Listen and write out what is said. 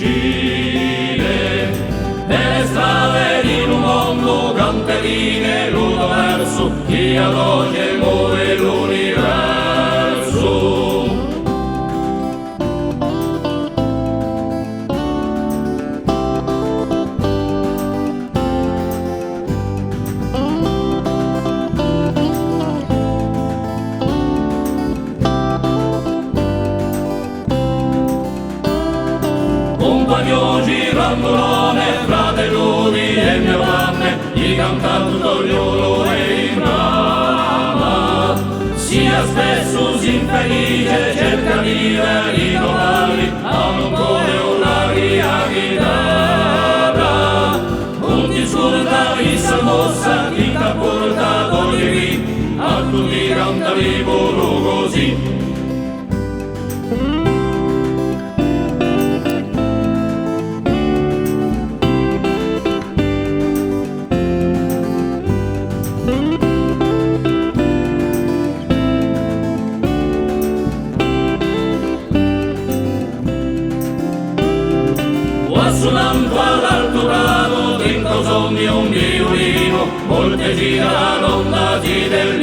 vicine, nelle strade di un mondo canterine, l'universo, chi ad oggi muove l'universo. Compagno girandolone, fratelloni e mie mamme, gli cantando ognuno e in brama. Sia spesso infelice, cerca di vivere i domani, a un cuore una via chitarra. Un discorda di salmossa, chi t'ha portato lì, a tutti canta vivo così. Suonando all'alto ramo, dentro sogni un violino, volte gira l'onda del